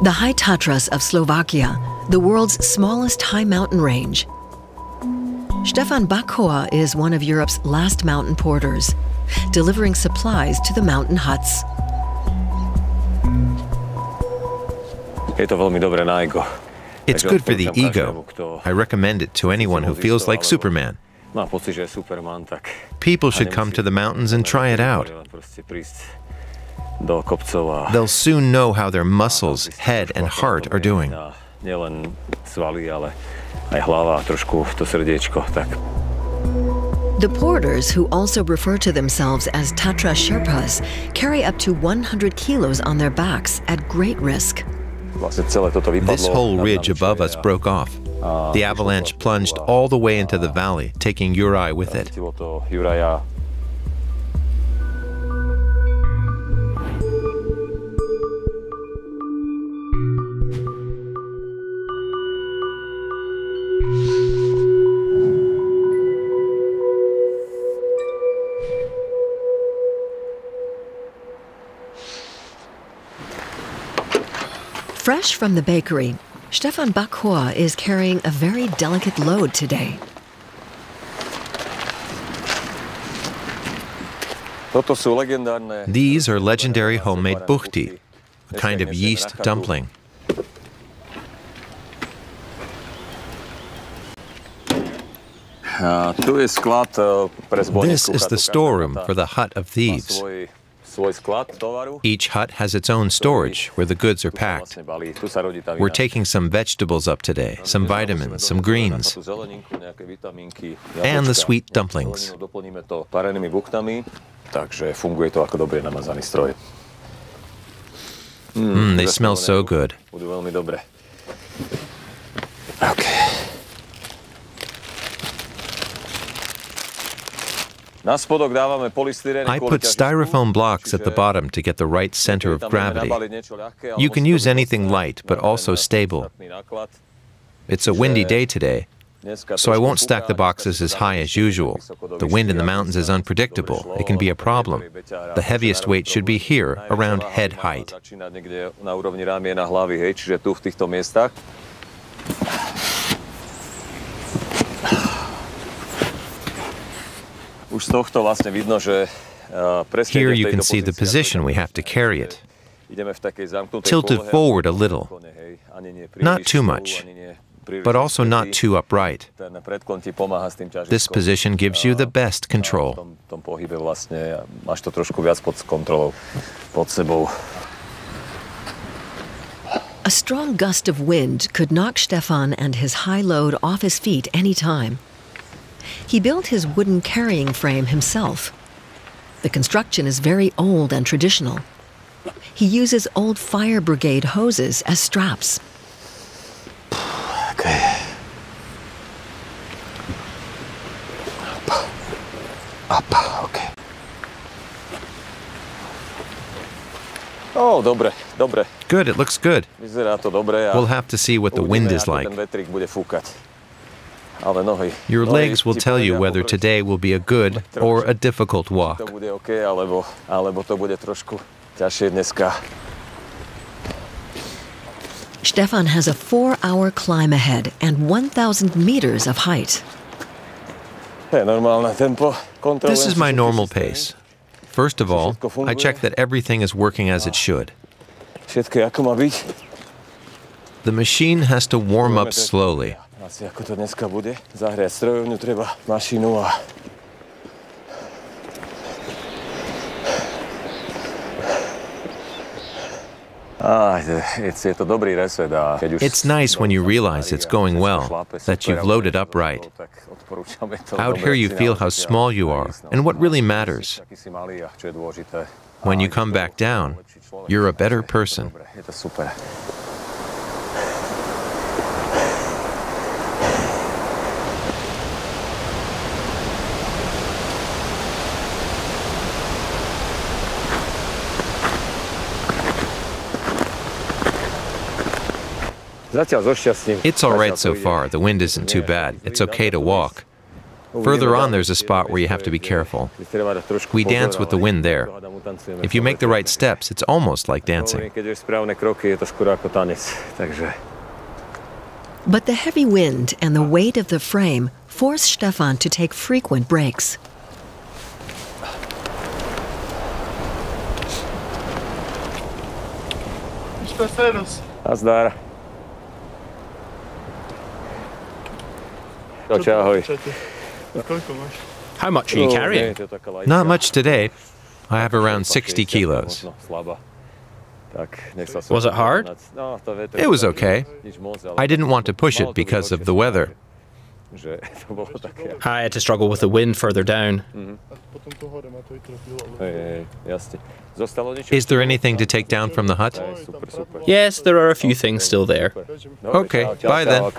The High Tatras of Slovakia, the world's smallest high mountain range. Števo Bačkor is one of Europe's last mountain porters, delivering supplies to the mountain huts. It's good for the ego. I recommend it to anyone who feels like Superman. People should come to the mountains and try it out. They'll soon know how their muscles, head, and heart are doing. The porters, who also refer to themselves as Tatra Sherpas, carry up to 100 kilos on their backs at great risk. This whole ridge above us broke off. The avalanche plunged all the way into the valley, taking Uri with it. Fresh from the bakery, Števo Bačkor is carrying a very delicate load today. These are legendary homemade buchty, a kind of yeast dumpling. This is the storeroom for the hut of thieves. Each hut has its own storage where the goods are packed. We're taking some vegetables up today, some vitamins, some greens, and the sweet dumplings. They smell so good. Okay. I put styrofoam blocks at the bottom to get the right center of gravity. You can use anything light, but also stable. It's a windy day today, so I won't stack the boxes as high as usual. The wind in the mountains is unpredictable. It can be a problem. The heaviest weight should be here, around head height. Here you can see the position we have to carry it. Tilted forward a little. Not too much, but also not too upright. This position gives you the best control. A strong gust of wind could knock Štefan and his high load off his feet any time. He built his wooden carrying frame himself. The construction is very old and traditional. He uses old fire brigade hoses as straps. Okay. Up, okay. Oh, dobre. Good, it looks good. We'll have to see what the wind is like. Your legs will tell you whether today will be a good or a difficult walk. Štefan has a 4-hour climb ahead and 1,000 meters of height. This is my normal pace. First of all, I check that everything is working as it should. The machine has to warm up slowly. It's nice when you realize it's going well, that you've loaded up right. Out here you feel how small you are and what really matters. When you come back down, you're a better person. It's all right so far. The wind isn't too bad. It's okay to walk. Further on, there's a spot where you have to be careful. We dance with the wind there. If you make the right steps, it's almost like dancing. But the heavy wind and the weight of the frame force Štefan to take frequent breaks. Nazdar. How much are you carrying? Not much today. I have around 60 kilos. Was it hard? It was okay. I didn't want to push it because of the weather. I had to struggle with the wind further down. Is there anything to take down from the hut? Yes, there are a few things still there. Okay, bye then.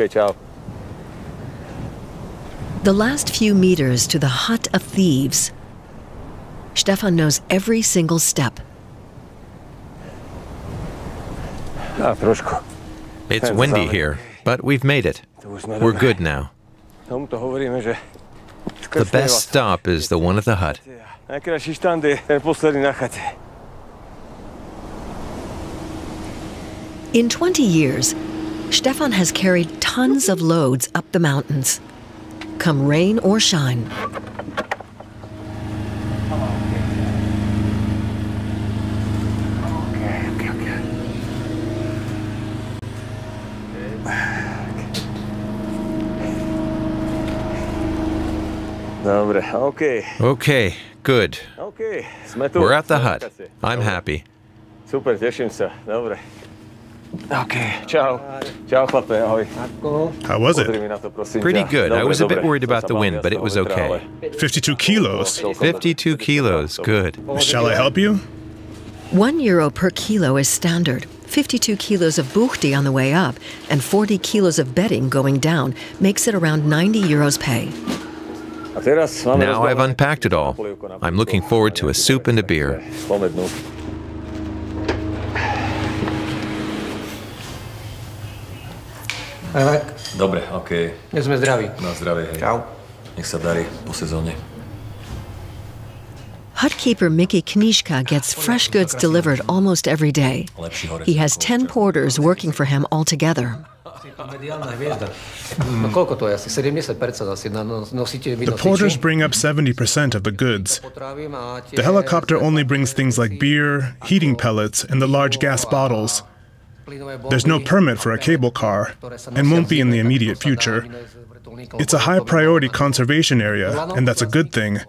The last few meters to the hut of thieves. Štefan knows every single step. It's windy here, but we've made it. We're good now. The best stop is the one at the hut. In 20 years, Štefan has carried tons of loads up the mountains, come rain or shine. Okay, good. We're at the hut. I'm happy. Super, teším sa. Dobre. Okay, ciao. Ciao, chlape, ahoj. How was it? Pretty good. I was a bit worried about the wind, but it was okay. 52 kilos. 52 kilos, good. Shall I help you? €1 per kilo is standard. 52 kilos of buchti on the way up and 40 kilos of bedding going down makes it around €90 pay. Now I've unpacked it all. I'm looking forward to a soup and a beer. Dobre, okej. Nech sme zdraví. Na zdravie, hej. Čau. Nech sa darí po sezóne. Hutkeeper Mickey Knižka gets fresh goods delivered almost every day. He has 10 porters working for him altogether. The porters bring up 70% of the goods. The helicopter only brings things like beer, heating pellets, and the large gas bottles. There's no permit for a cable car, and won't be in the immediate future. It's a high-priority conservation area, and that's a good thing.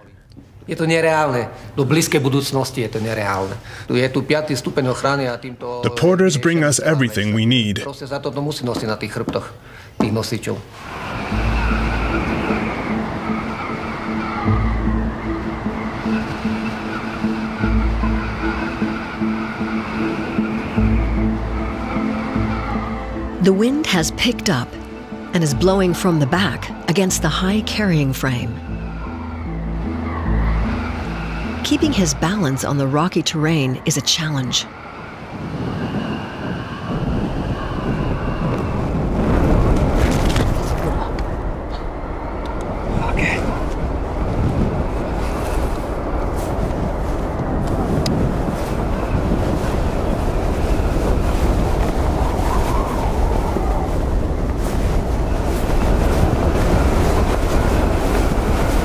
Je to nereálne. Do blízkej budúcnosti je to nereálne. Tu je tu 5. stupeň ochrany a týmto... The porters bring us everything we need. Proste za to musí nosiť na tých chrbtoch tých nosičov. The wind has picked up and is blowing from the back against the high carrying frame. Keeping his balance on the rocky terrain is a challenge. Okay.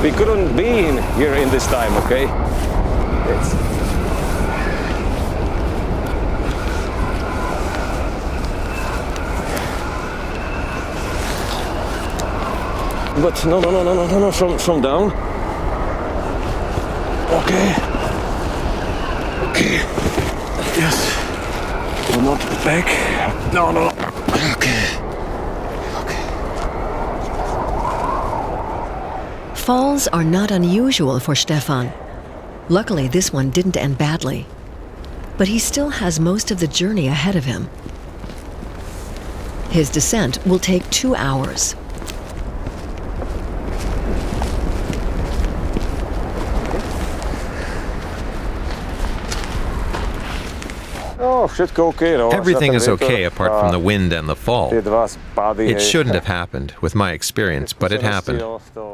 We couldn't be in here in this time, okay? But no, from down. Okay. Okay. Yes. Not back. No. Okay. Falls are not unusual for Štefan. Luckily, this one didn't end badly. But he still has most of the journey ahead of him. His descent will take 2 hours. Everything is okay apart from the wind and the fall. It shouldn't have happened with my experience, but it happened.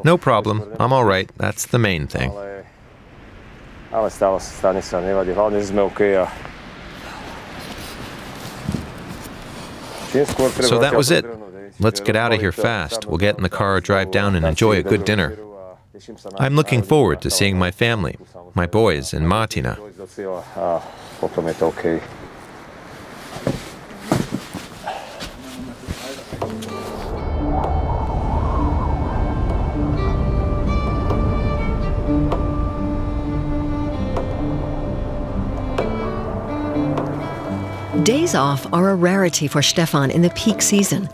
No problem. I'm all right. That's the main thing. So that was it. Let's get out of here fast. We'll get in the car, drive down, and enjoy a good dinner. I'm looking forward to seeing my family, my boys, and Martina. Days off are a rarity for Štefan in the peak season.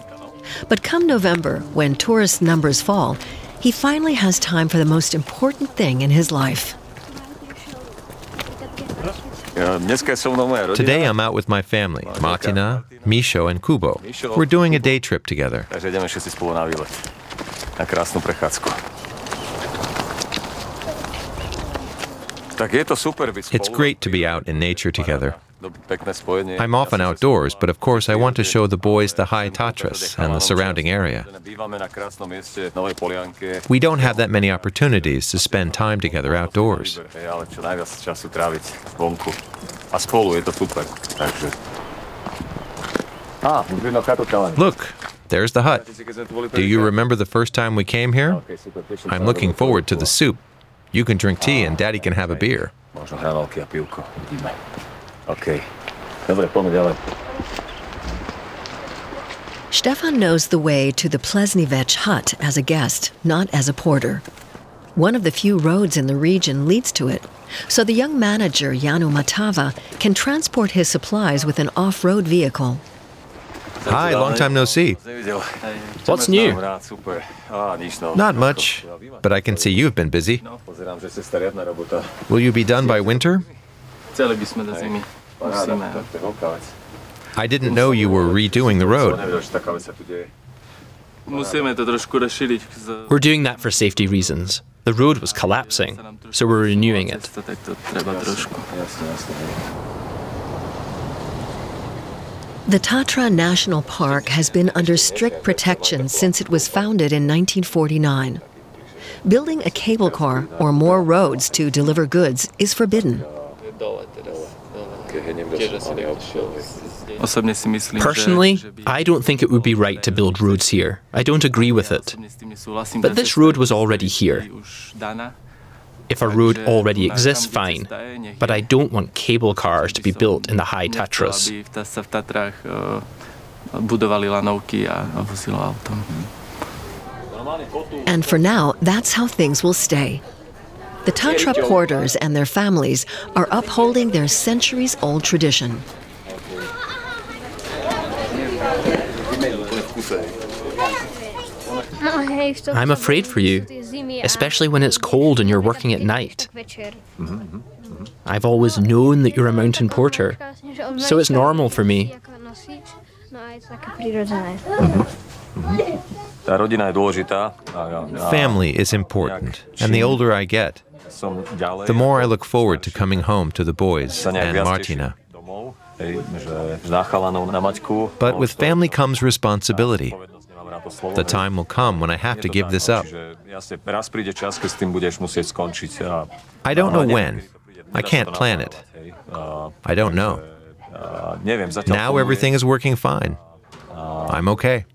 But come November, when tourist numbers fall, he finally has time for the most important thing in his life. Today I'm out with my family, Martina, Misho, and Kubo. We're doing a day trip together. It's great to be out in nature together. I'm often outdoors, but of course I want to show the boys the High Tatras and the surrounding area. We don't have that many opportunities to spend time together outdoors. Look, there's the hut. Do you remember the first time we came here? I'm looking forward to the soup. You can drink tea and Daddy can have a beer. Štefan knows the way to the Plesnivec hut as a guest, not as a porter. One of the few roads in the region leads to it, so the young manager, Janu Matava, can transport his supplies with an off-road vehicle. Hi, long time no see. What's new? Not much, but I can see you've been busy. Will you be done by winter? I didn't know you were redoing the road. We're doing that for safety reasons. The road was collapsing, so we're renewing it. The Tatra National Park has been under strict protection since it was founded in 1949. Building a cable car or more roads to deliver goods is forbidden. Personally, I don't think it would be right to build roads here. I don't agree with it. But this road was already here. If a road already exists, fine. But I don't want cable cars to be built in the High Tatras. And for now, that's how things will stay. The Tatra porters and their families are upholding their centuries-old tradition. I'm afraid for you, especially when it's cold and you're working at night. I've always known that you're a mountain porter, so it's normal for me. Family is important, and the older I get, the more I look forward to coming home to the boys and Martina. But with family comes responsibility. The time will come when I have to give this up. I don't know when. I can't plan it. I don't know. Now everything is working fine. I'm okay.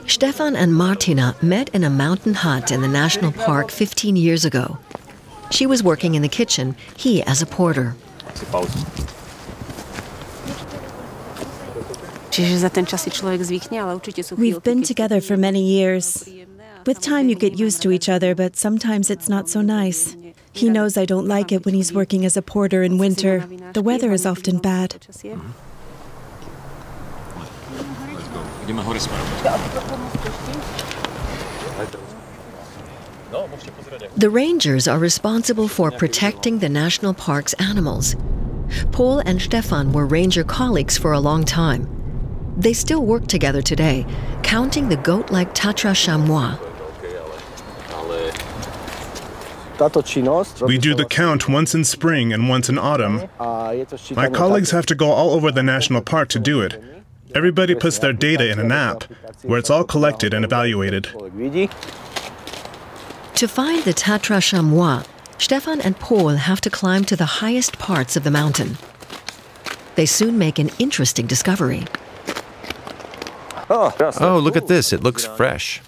Štefan and Martina met in a mountain hut in the national park 15 years ago. She was working in the kitchen, he as a porter. We've been together for many years. With time you get used to each other, but sometimes it's not so nice. He knows I don't like it when he's working as a porter in winter. The weather is often bad. The rangers are responsible for protecting the national park's animals. Paul and Štefan were ranger colleagues for a long time. They still work together today, counting the goat-like Tatra chamois. We do the count once in spring and once in autumn. My colleagues have to go all over the national park to do it. Everybody puts their data in an app, where it's all collected and evaluated. To find the Tatra chamois, Stefan and Paul have to climb to the highest parts of the mountain. They soon make an interesting discovery. Oh, look at this. It looks fresh.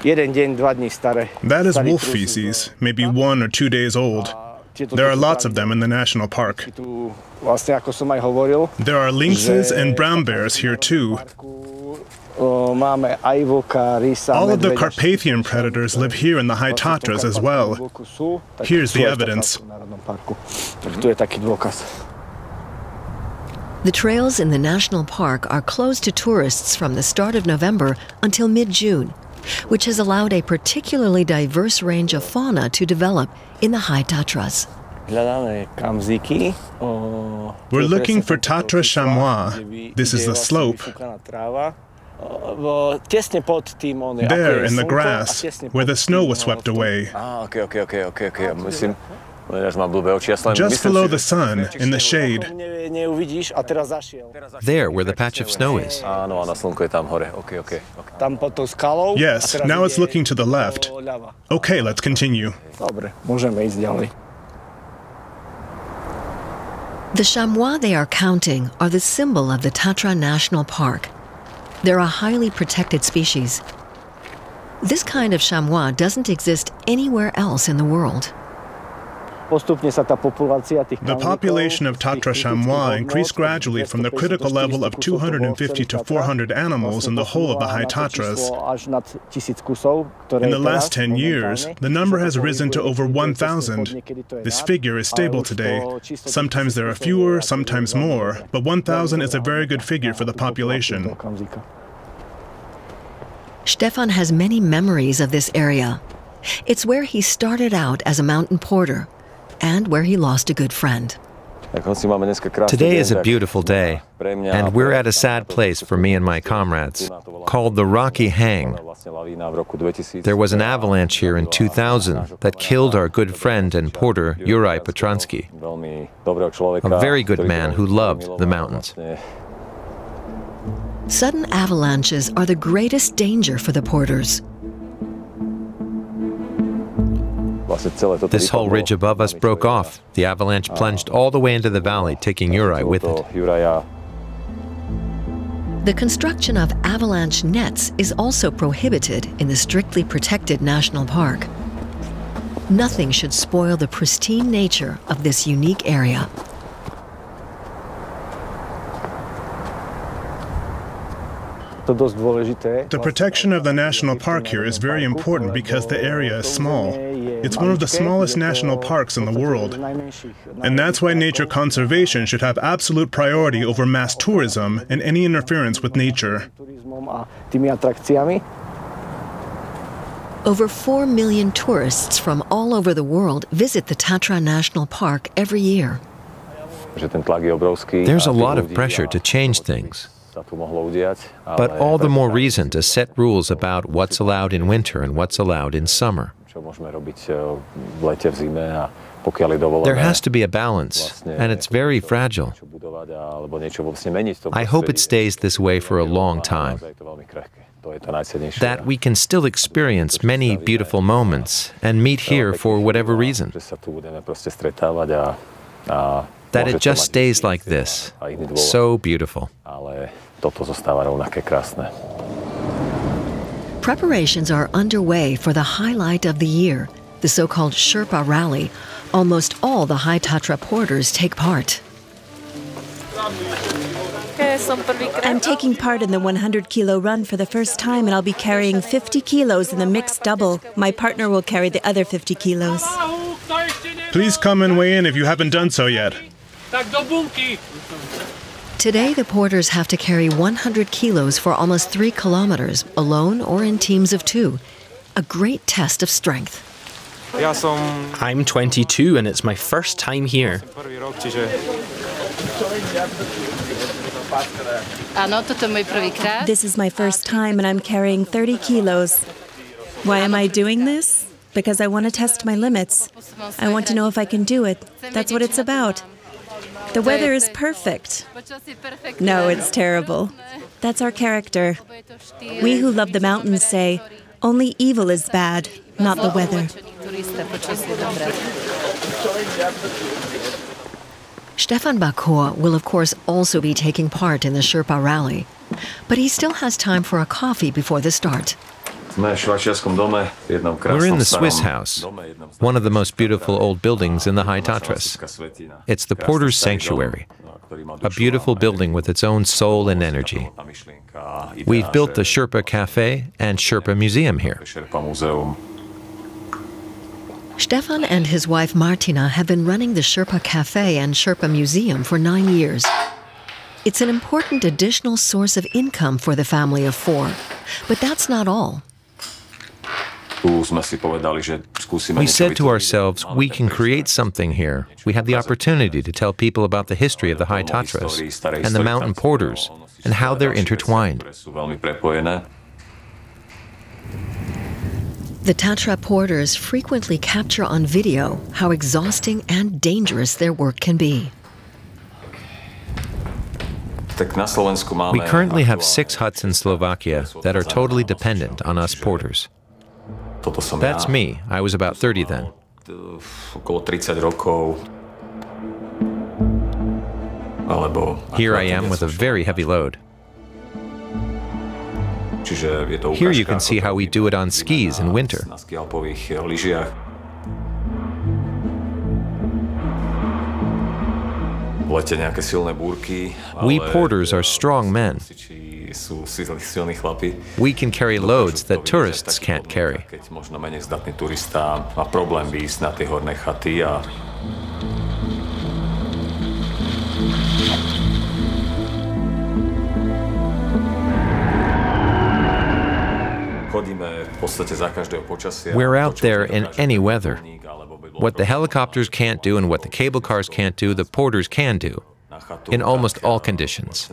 That is wolf feces, maybe 1 or 2 days old. There are lots of them in the national park. There are lynxes and brown bears here too. All of the Carpathian predators live here in the High Tatras as well. Here's the evidence. The trails in the national park are closed to tourists from the start of November until mid-June, which has allowed a particularly diverse range of fauna to develop in the High Tatras. We're looking for Tatra chamois. This is the slope. There in the grass, where the snow was swept away. Just below the sun, in the shade. There, where the patch of snow is. Yes, now it's looking to the left. Okay, let's continue. The chamois they are counting are the symbol of the Tatra National Park. They're a highly protected species. This kind of chamois doesn't exist anywhere else in the world. The population of Tatra chamois increased gradually from the critical level of 250 to 400 animals in the whole of the High Tatras. In the last 10 years, the number has risen to over 1,000. This figure is stable today. Sometimes there are fewer, sometimes more, but 1,000 is a very good figure for the population. Stefan has many memories of this area. It's where he started out as a mountain porter, and where he lost a good friend. Today is a beautiful day, and we're at a sad place for me and my comrades, called the Rocky Hang. There was an avalanche here in 2000 that killed our good friend and porter, Juraj Petransky, a very good man who loved the mountains. Sudden avalanches are the greatest danger for the porters. This whole ridge above us broke off. The avalanche plunged all the way into the valley, taking Juraj with it. The construction of avalanche nets is also prohibited in the strictly protected national park. Nothing should spoil the pristine nature of this unique area. The protection of the national park here is very important because the area is small. It's one of the smallest national parks in the world. And that's why nature conservation should have absolute priority over mass tourism and any interference with nature. Over 4 million tourists from all over the world visit the Tatra National Park every year. There's a lot of pressure to change things, but all the more reason to set rules about what's allowed in winter and what's allowed in summer. There has to be a balance, and it's very fragile. I hope it stays this way for a long time, that we can still experience many beautiful moments and meet here for whatever reason. That it just stays like this, so beautiful. Preparations are underway for the highlight of the year, the so-called Sherpa Rally. Almost all the High Tatra porters take part. I'm taking part in the 100-kilo run for the first time, and I'll be carrying 50 kilos in the mixed double. My partner will carry the other 50 kilos. Please come and weigh in if you haven't done so yet. Today, the porters have to carry 100 kilos for almost 3 kilometers, alone or in teams of 2. A great test of strength. I'm 22 and it's my first time here. This is my first time and I'm carrying 30 kilos. Why am I doing this? because I want to test my limits. I want to know if I can do it. That's what it's about. The weather is perfect. No, it's terrible. That's our character. We who love the mountains say, only evil is bad, not the weather. Števo Bačkor will of course also be taking part in the Sherpa rally, but he still has time for a coffee before the start. We're in the Swiss house, one of the most beautiful old buildings in the High Tatras. It's the Porter's Sanctuary, a beautiful building with its own soul and energy. We've built the Sherpa Cafe and Sherpa Museum here. Štefan and his wife Martina have been running the Sherpa Cafe and Sherpa Museum for 9 years. It's an important additional source of income for the family of 4, but that's not all. We said to ourselves, we can create something here. We have the opportunity to tell people about the history of the High Tatras and the mountain porters and how they're intertwined. The Tatra porters frequently capture on video how exhausting and dangerous their work can be. We currently have 6 huts in Slovakia that are totally dependent on us porters. That's me. I was about 30 then. Here I am with a very heavy load. Here you can see how we do it on skis in winter. We porters are strong men. We can carry loads that tourists can't carry. We're out there in any weather. What the helicopters can't do and what the cable cars can't do, the porters can do, in almost all conditions.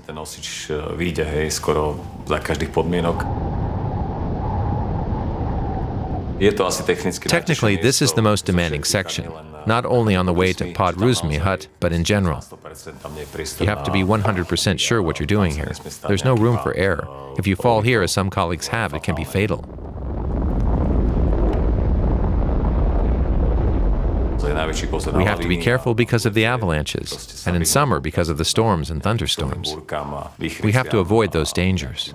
Technically, this is the most demanding section, not only on the way to Podruzmi hut, but in general. You have to be 100% sure what you're doing here. There's no room for error. If you fall here, as some colleagues have, it can be fatal. We have to be careful because of the avalanches, and in summer because of the storms and thunderstorms. We have to avoid those dangers.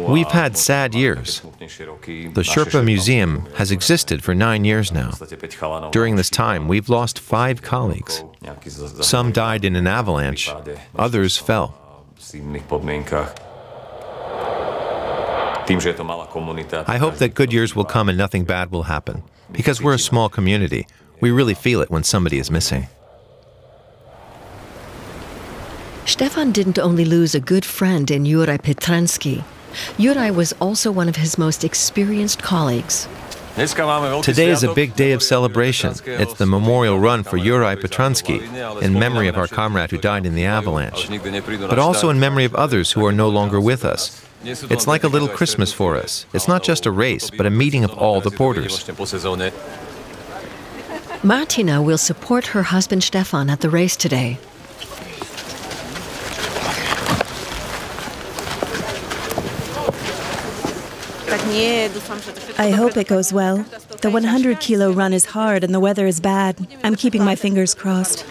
We've had sad years. The Sherpa Museum has existed for 9 years now. During this time, we've lost 5 colleagues. Some died in an avalanche, others fell. I hope that good years will come and nothing bad will happen. Because we're a small community, we really feel it when somebody is missing. Štefan didn't only lose a good friend in Juraj Petransky. Juraj was also one of his most experienced colleagues. Today is a big day of celebration. It's the memorial run for Juraj Petransky, in memory of our comrade who died in the avalanche, but also in memory of others who are no longer with us. It's like a little Christmas for us. It's not just a race, but a meeting of all the porters. Martina will support her husband Štefan at the race today. I hope it goes well. The 100-kilo run is hard and the weather is bad. I'm keeping my fingers crossed.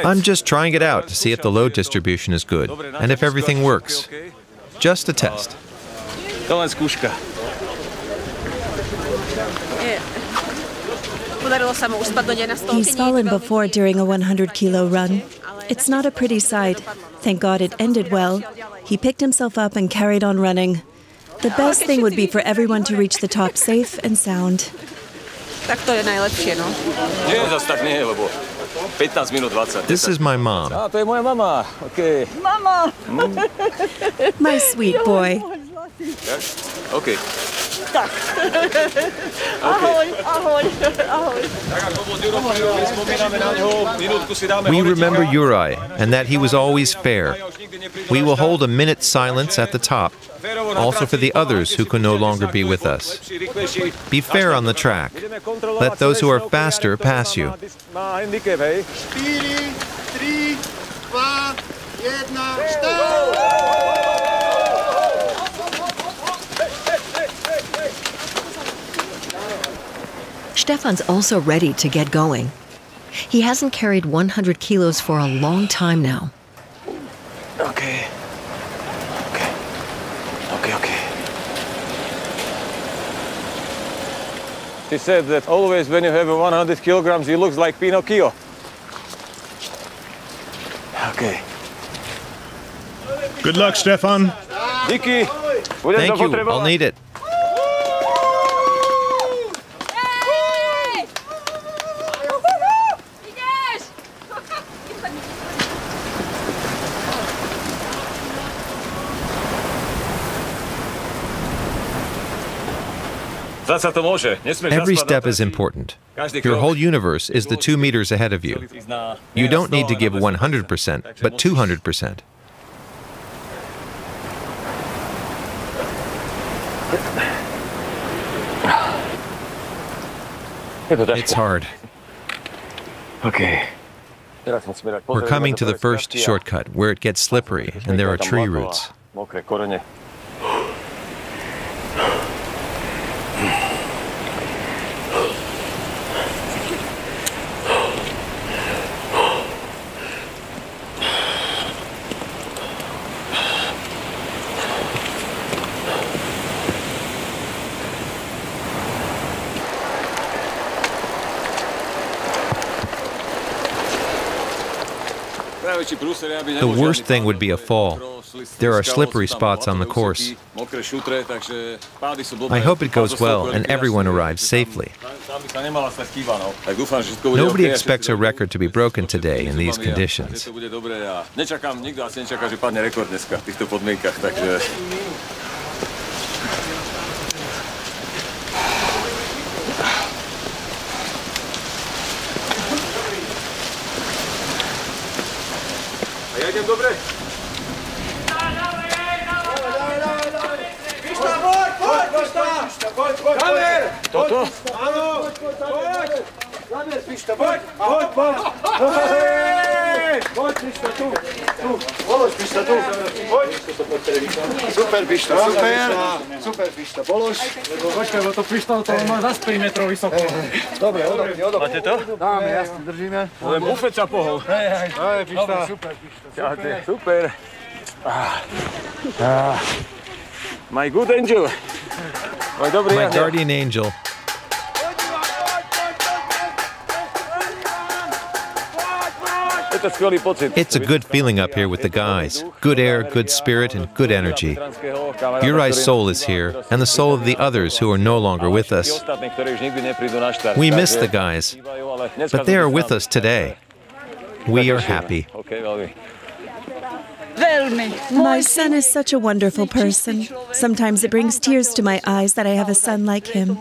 I'm just trying it out to see if the load distribution is good and if everything works. Just a test. He's fallen before during a 100-kilo run. It's not a pretty sight. Thank God it ended well. He picked himself up and carried on running. The best thing would be for everyone to reach the top safe and sound. This is my mom. My sweet boy. Okay. Tak. Ahoj, ahoj, ahoj. We remember Juraj and that he was always fair. We will hold a minute's silence at the top, also for the others who can no longer be with us. Be fair on the track. Let those who are faster pass you. 4, 3, 2, 1, Štefan's also ready to get going. He hasn't carried 100 kilos for a long time now. Okay. Okay. Okay, okay. She said that always when you have 100 kilograms, you look like Pinocchio. Okay. Good luck, Štefan. Díky. Thank you, I'll need it. Every step is important. Your whole universe is the 2 meters ahead of you. You don't need to give 100%, but 200%. It's hard. Okay. We're coming to the first shortcut, where it gets slippery and there are tree roots. The worst thing would be a fall. There are slippery spots on the course. I hope it goes well and everyone arrives safely. Nobody expects a record to be broken today in these conditions. Dobre. Toto? Áno. Zamer, Pišta, poď. Poď. Poď, Pišta, tu. Polož, Pišta, tu. Poď. Super, Pišta, super. Super, Pišta, polož. Počkaj, bo to Pišta, to má zase 5 metrov vysoko. Dobre, odopni. Máte to? Dáme, jasne, držíme. Len bufet sa pohol. Hej, Pišta. Super, Pišta. Super. My good angel. My guardian angel. It's a good feeling up here with the guys. Good air, good spirit, and good energy. Juraj's soul is here, and the soul of the others who are no longer with us. We miss the guys, but they are with us today. We are happy. My son is such a wonderful person. Sometimes it brings tears to my eyes that I have a son like him.